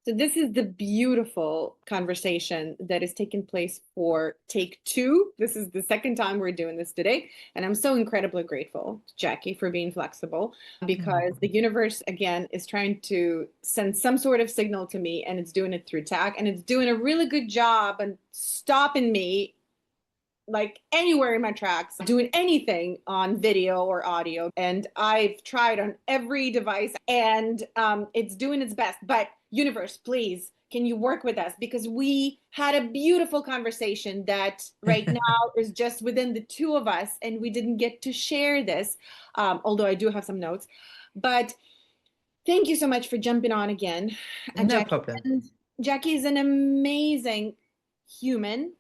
So this is the beautiful conversation that is taking place for take two. This is the second time we're doing this today. And I'm so incredibly grateful to Jacky for being flexible because the universe, again, is trying to send some sort of signal to me, and it's doing it through tech, and it's doing a really good job and stopping me like anywhere in my tracks, doing anything on video or audio. And I've tried on every device, and it's doing its best. But universe, please, can you work with us? Because we had a beautiful conversation that right now is just within the two of us, and we didn't get to share this, although I do have some notes. But thank you so much for jumping on again. No Jacky. problem. And Jacky is an amazing human,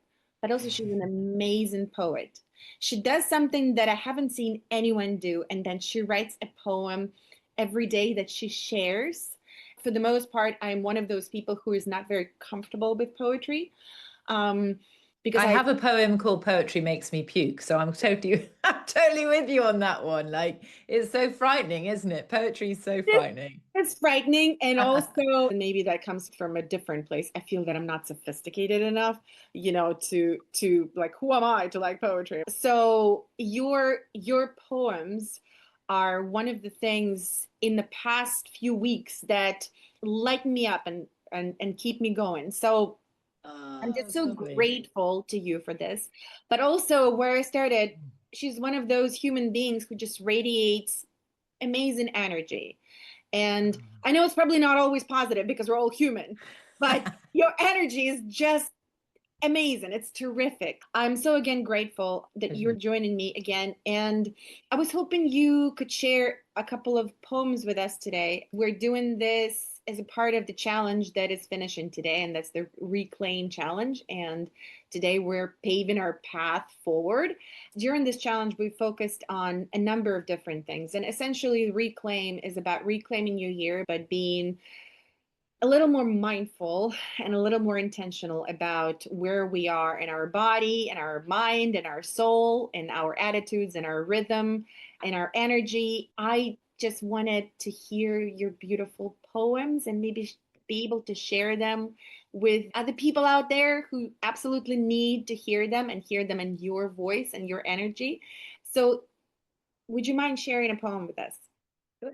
but also she's an amazing poet. She does something that I haven't seen anyone do, and then she writes a poem every day that she shares. For the most part, I'm one of those people who is not very comfortable with poetry. Because I have a poem called Poetry Makes Me Puke, so I'm totally with you on that one. Like, it's so frightening, isn't it? Poetry is so frightening. it's frightening, and also maybe that comes from a different place. I feel that I'm not sophisticated enough, to like, who am I to like poetry? So your poems are one of the things in the past few weeks that light me up and keep me going. So I'm just That's so lovely. grateful to you for this. But also, where I started, she's one of those human beings who just radiates amazing energy. And I know it's probably not always positive because we're all human, but your energy is just amazing. It's terrific. I'm so again grateful that you're joining me again. And I was hoping you could share a couple of poems with us today. We're doing this as a part of the challenge that is finishing today, and that's the Reclaim Challenge. And today we're paving our path forward. During this challenge, we focused on a number of different things. And essentially, Reclaim is about reclaiming your year, but being a little more mindful and a little more intentional about where we are in our body and our mind and our soul and our attitudes and our rhythm and our energy. I just wanted to hear your beautiful poems and maybe be able to share them with other people out there who absolutely need to hear them and hear them in your voice and your energy. So, would you mind sharing a poem with us?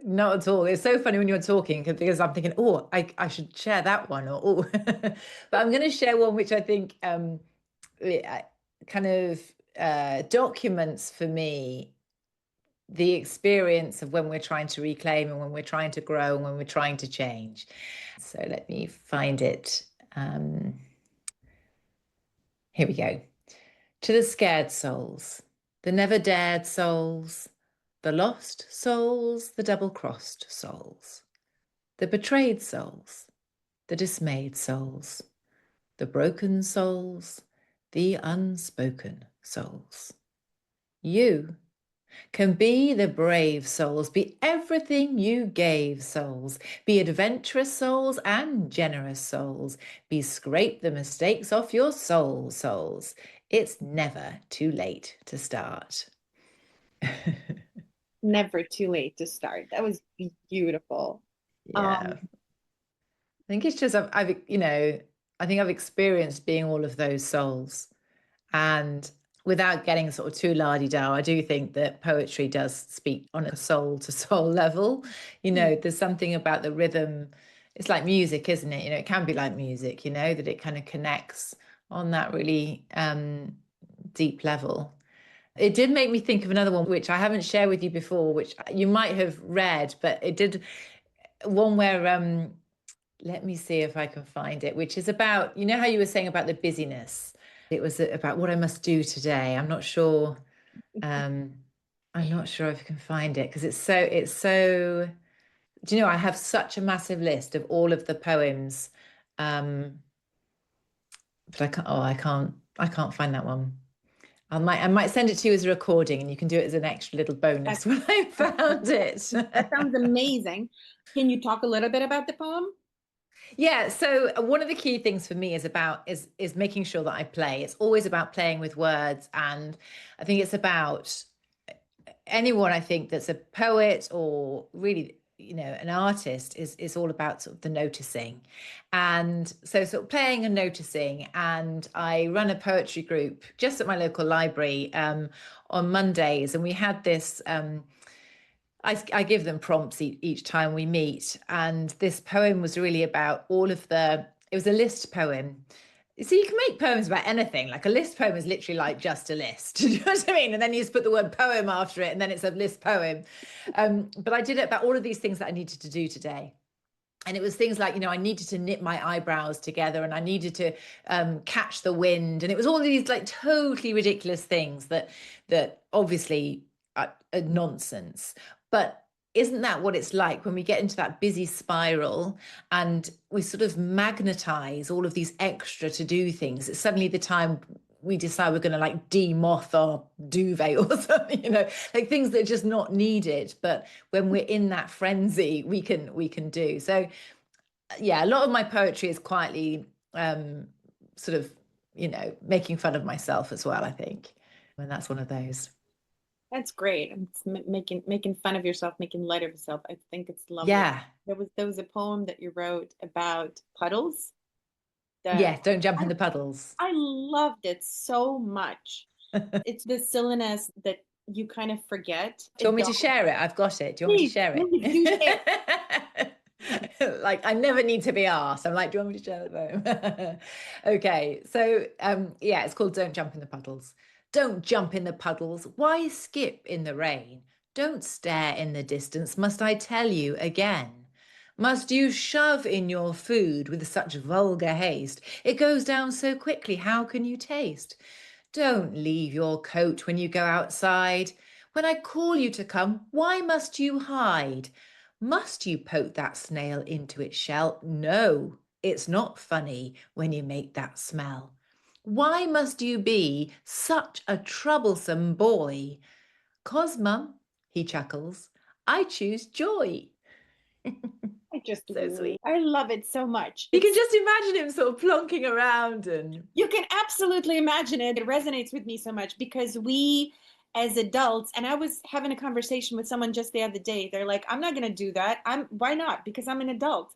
Not at all. It's so funny when you're talking because I'm thinking, oh, I should share that one, or oh, but I'm going to share one which I think kind of documents for me the experience of when we're trying to reclaim and when we're trying to grow and when we're trying to change. So let me find it. Here we go. To the scared souls, the never dared souls, the lost souls, the double-crossed souls, the betrayed souls, the dismayed souls, the broken souls, the unspoken souls. You can be the brave souls, be everything you gave souls, be adventurous souls and generous souls, be scrape the mistakes off your soul souls. It's never too late to start. Never too late to start. That was beautiful. Yeah. I think it's just I think I've experienced being all of those souls. And without getting sort of too la-di-da, I do think that poetry does speak on a soul to soul level. There's something about the rhythm. It's like music, isn't it? It can be like music, that it kind of connects on that really deep level. It did make me think of another one, which I haven't shared with you before, which you might have read, but it did one where let me see if I can find it, which is about, how you were saying about the busyness. It was about what I must do today. I'm not sure if I can find it because do I have such a massive list of all of the poems. But I can't find that one. I might send it to you as a recording and you can do it as an extra little bonus when I found it. That sounds amazing. Can you talk a little bit about the poem? Yeah, so one of the key things for me is making sure that I play. It's always about playing with words, and I think it's about anyone I think that's a poet or really an artist is all about sort of the noticing. And so sort of playing and noticing. And I run a poetry group just at my local library on Mondays. And we had this, I give them prompts each time we meet. And this poem was really about it was a list poem. So you can make poems about anything. Like a list poem is literally like just a list. Do you know what I mean? And then you just put the word poem after it, and then it's a list poem. But I did it about all of these things that I needed to do today. And it was things like, I needed to knit my eyebrows together, and I needed to catch the wind. And it was all these like totally ridiculous things that obviously are nonsense. But isn't that what it's like when we get into that busy spiral and we sort of magnetize all of these extra to do things? It's suddenly the time we decide we're going to like demoth our duvet or something, like things that are just not needed. But when we're in that frenzy, we can do. So yeah, a lot of my poetry is quietly sort of, making fun of myself as well, I think. And that's one of those. That's great. It's making fun of yourself, making light of yourself. I think it's lovely. Yeah. There was a poem that you wrote about puddles. Yeah, don't jump in the puddles. I loved it so much. It's the silliness that you kind of forget. Do you want me to share it? I've got it. Do you want me to share it? Like, I never need to be asked. I'm like, do you want me to share the poem? Okay, so yeah, it's called Don't Jump in the Puddles. Don't jump in the puddles. Why skip in the rain? Don't stare in the distance. Must I tell you again? Must you shove in your food with such vulgar haste? It goes down so quickly, how can you taste? Don't leave your coat when you go outside. When I call you to come, why must you hide? Must you poke that snail into its shell? No, it's not funny when you make that smell. Why must you be such a troublesome boy? 'Cause, Mum, he chuckles, I choose joy. I just so sweet. I love it so much. You can just imagine him sort of plonking around, and you can absolutely imagine it. It resonates with me so much because we as adults, and I was having a conversation with someone just the other day. They're like, I'm not going to do that. Why not? Because I'm an adult.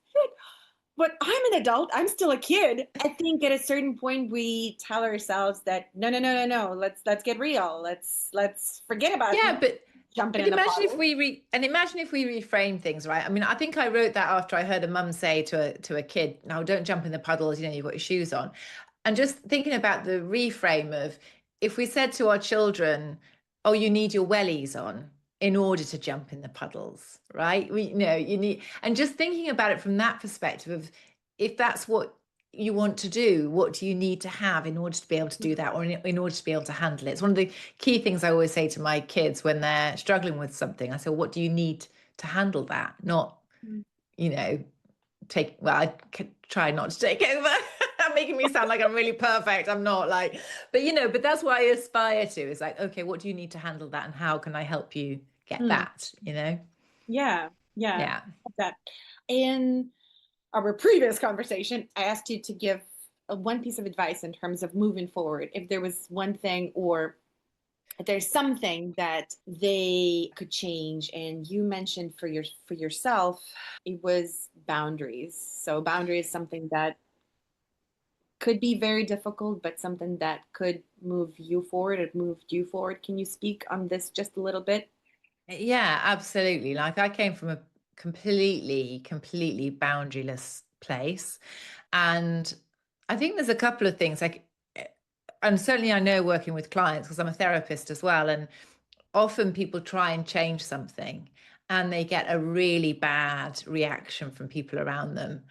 But I'm an adult. I'm still a kid. I think at a certain point we tell ourselves that no. Let's get real. Let's forget about but jumping in the imagine puddle. Imagine if we reframe things, right? I mean, I think I wrote that after I heard a mum say to a kid, "No, don't jump in the puddles. You've got your shoes on," and just thinking about the reframe of if we said to our children, "Oh, you need your wellies on in order to jump in the puddles," right? You need, and just thinking about it from that perspective of if that's what you want to do, what do you need to have in order to be able to do that, or in order to be able to handle it? It's one of the key things I always say to my kids when they're struggling with something. I say, what do you need to handle that? Not, I try not to take over. Making me sound like I'm really perfect. I'm not, like, but that's what I aspire to. Is like, okay, what do you need to handle that, and how can I help you get that? Yeah. That. In our previous conversation, I asked you to give one piece of advice in terms of moving forward. If there was one thing, or if there's something that they could change, and you mentioned for yourself, it was boundaries. So boundaries, something that could be very difficult, but something that could move you forward. It moved you forward. Can you speak on this just a little bit? Yeah, absolutely. Like, I came from a completely boundaryless place. And I think there's a couple of things, like, and certainly I know working with clients, because I'm a therapist as well, and often people try and change something and they get a really bad reaction from people around them.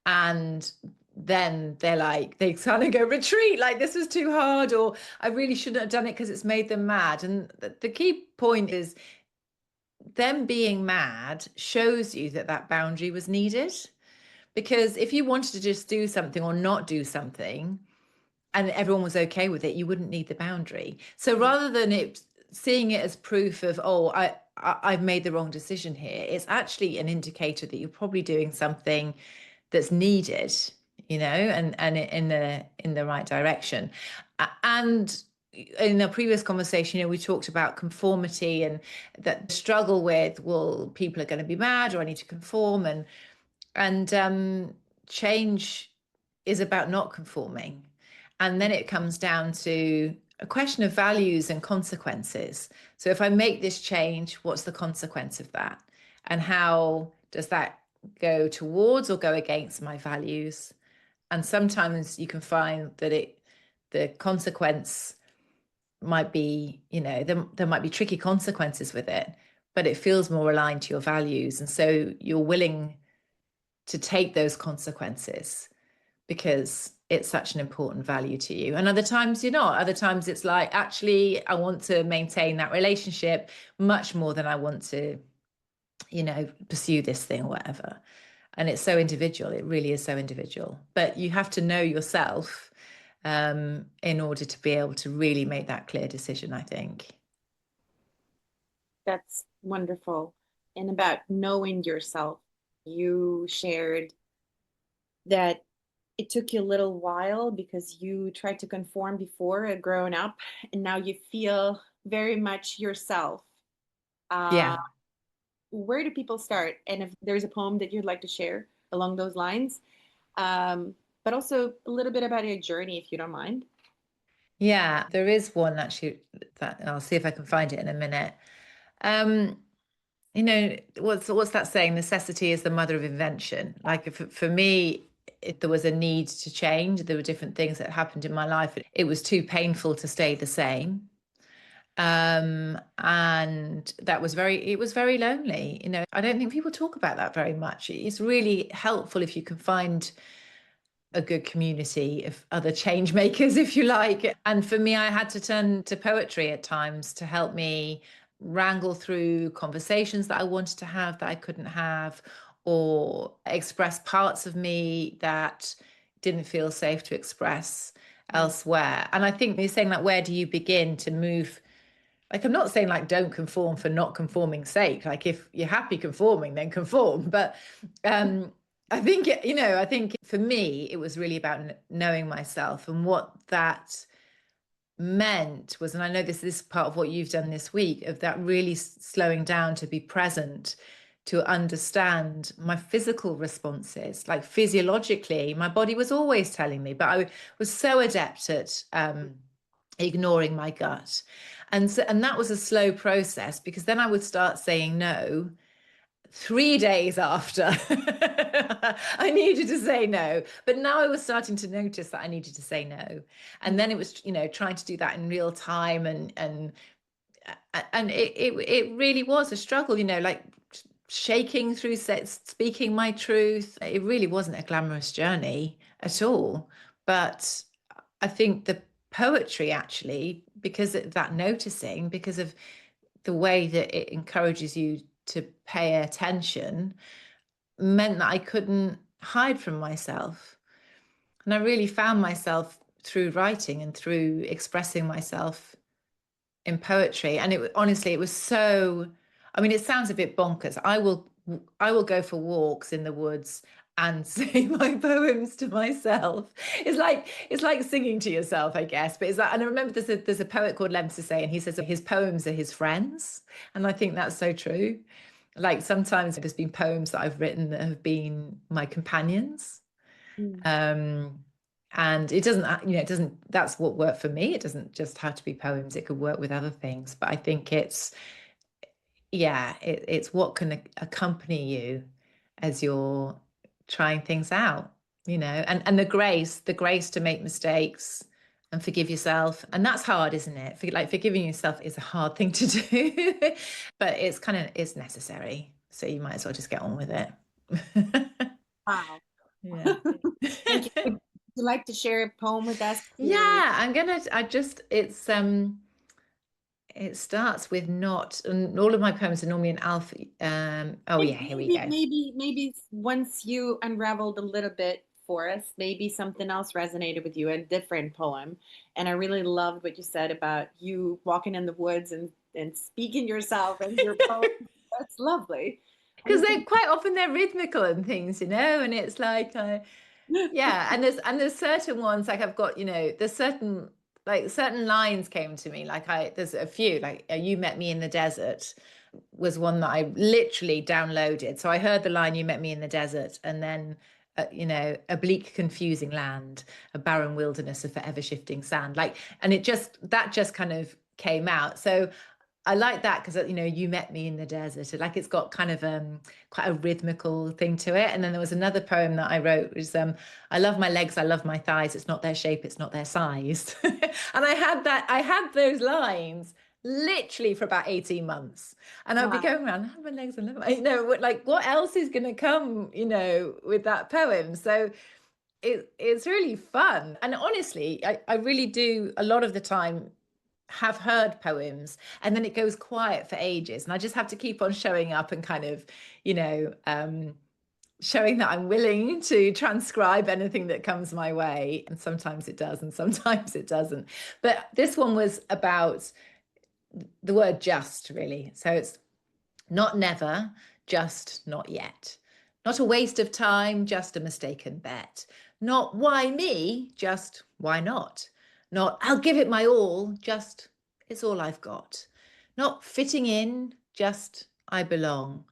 And then they're like, they kind of go retreat, like, this was too hard, or I really shouldn't have done it because it's made them mad. And the key point is them being mad shows you that boundary was needed. Because if you wanted to just do something or not do something and everyone was okay with it, you wouldn't need the boundary. So rather than seeing it as proof of, oh, I've made the wrong decision here, it's actually an indicator that you're probably doing something that's needed, and in the right direction. And in a previous conversation, you know, we talked about conformity and that struggle with, well, people are going to be mad, or I need to conform, and change is about not conforming. And then it comes down to a question of values and consequences. So if I make this change, what's the consequence of that? And how does that go towards or go against my values? And sometimes you can find that the consequence might be, you know, there might be tricky consequences with it, but it feels more aligned to your values. And so you're willing to take those consequences because it's such an important value to you. And other times you're not. Other times it's like, actually, I want to maintain that relationship much more than I want to, you know, pursue this thing or whatever. And it's so individual. It really is so individual. But you have to know yourself in order to be able to really make that clear decision, I think. That's wonderful. And about knowing yourself, you shared that it took you a little while because you tried to conform before growing up, and now you feel very much yourself. Yeah. Where do people start? And if there's a poem that you'd like to share along those lines, but also a little bit about your journey, if you don't mind. Yeah, there is one actually that I'll see if I can find it in a minute. You know, what's that saying? Necessity is the mother of invention. Like for me, if there was a need to change, there were different things that happened in my life. It was too painful to stay the same. And it was very lonely. You know, I don't think people talk about that very much. It's really helpful if you can find a good community of other change makers, if you like. And for me, I had to turn to poetry at times to help me wrangle through conversations that I wanted to have that I couldn't have, or express parts of me that didn't feel safe to express elsewhere. And I think you're saying, like, where do you begin to move? Like, I'm not saying like don't conform for not conforming's sake. Like, if you're happy conforming, then conform. But I think, you know, I think for me, it was really about knowing myself, and what that meant was, and I know this is part of what you've done this week, of that really slowing down to be present, to understand my physical responses. Like, physiologically, my body was always telling me, but I was so adept at ignoring my gut. And that was a slow process, because then I would start saying no 3 days after I needed to say no. But now I was starting to notice that I needed to say no. And then it was, you know, trying to do that in real time, and it really was a struggle, you know, like shaking through speaking my truth. It really wasn't a glamorous journey at all. But I think the poetry, actually, because of that noticing, because of the way that it encourages you to pay attention, meant that I couldn't hide from myself. And I really found myself through writing and through expressing myself in poetry. And honestly, it was so, I mean, it sounds a bit bonkers. I will go for walks in the woods and say my poems to myself. It's like singing to yourself, I guess. But it's like, and I remember there's a poet called Lem Sissay, and he says his poems are his friends. And I think that's so true. Like, sometimes there's been poems that I've written that have been my companions. And it doesn't, you know, that's what worked for me. It doesn't just have to be poems. It could work with other things. But I think it's what can accompany you as you're trying things out, you know, and the grace to make mistakes and forgive yourself. And that's hard, isn't it? Like, forgiving yourself is a hard thing to do, but it's necessary. So you might as well just get on with it. Wow. Yeah. Thank you. Would you like to share a poem with us? Yeah, it starts with not, and all of my poems are normally in alpha. Oh yeah, here we go. Maybe once you unraveled a little bit for us, maybe something else resonated with you, a different poem. And I really loved what you said about you walking in the woods and speaking yourself and your poem. That's lovely. Because they're rhythmical and things, you know, and it's like, yeah, and there's certain ones, like, I've got, you know, there's certain like certain lines came to me. Like there's a few, like "You met me in the desert" was one that I literally downloaded. So I heard the line "You met me in the desert," and then you know, "A bleak, confusing land, a barren wilderness of forever shifting sand." Like, and that just kind of came out. So I like that because, you know, "You met me in the desert." Like it's got kind of quite a rhythmical thing to it. And then there was another poem that I wrote, which is "I love my legs, I love my thighs. It's not their shape, it's not their size." And I had those lines literally for about 18 months. And I'd be going around, "I love my legs, I love my," you know, like what else is going to come, you know, with that poem? So it's really fun. And honestly, I really do a lot of the time have heard poems and then it goes quiet for ages, and I just have to keep on showing up and kind of, you know, showing that I'm willing to transcribe anything that comes my way. And sometimes it does and sometimes it doesn't. But this one was about the word "just," really. So it's not never, just not yet. Not a waste of time, just a mistaken bet. Not why me, just why not. Not I'll give it my all, just it's all I've got. Not fitting in, just I belong.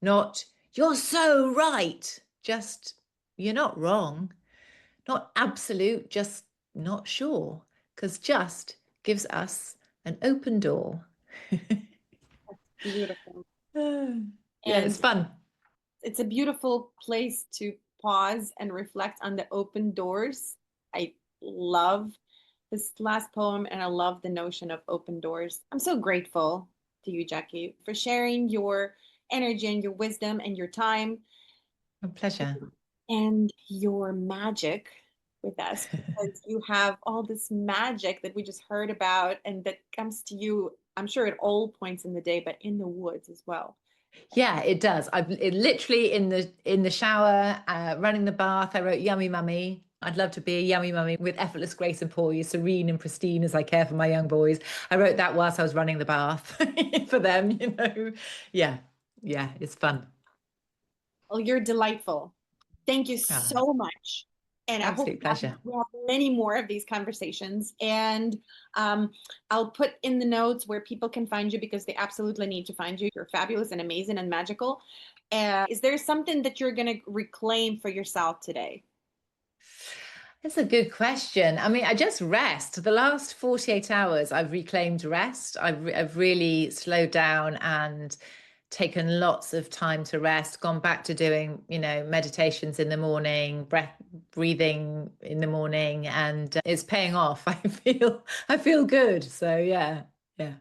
Not you're so right, just you're not wrong. Not absolute, just not sure. Because just gives us an open door. Beautiful. Yeah, it's And fun. it's a beautiful place to pause and reflect on the open doors. I love this last poem and I love the notion of open doors. I'm so grateful to you, Jacky, for sharing your energy and your wisdom and your time A pleasure. and your magic with us, because you have all this magic that we just heard about and that comes to you, I'm sure, at all points in the day, but in the woods as well. Yeah, it does. Literally in the shower, running the bath. I wrote "Yummy Mummy." I'd love to be a yummy mummy with effortless grace and poise, serene and pristine as I care for my young boys. I wrote that whilst I was running the bath for them, you know. Yeah, yeah, it's fun. Well, you're delightful. Thank you Ah, so much. And I hope absolute pleasure. we have many more of these conversations. And um, I'll put in the notes where people can find you, because they absolutely need to find you. You're fabulous and amazing and magical. Is there something that you're going to reclaim for yourself today? That's a good question. I mean, I just rest. The last 48 hours, I've reclaimed rest. I've really slowed down and taken lots of time to rest, gone back to doing, you know, meditations in the morning, breathing in the morning, and it's paying off. I feel good. So yeah, yeah,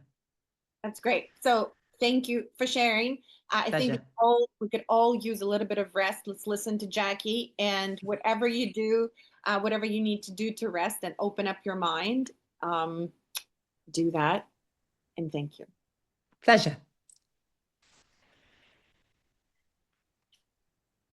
That's great. So thank you for sharing. I think pleasure. we could all use a little bit of rest. Let's listen to Jacky, and whatever you do, whatever you need to do to rest and open up your mind, um, do that. And thank you. Pleasure.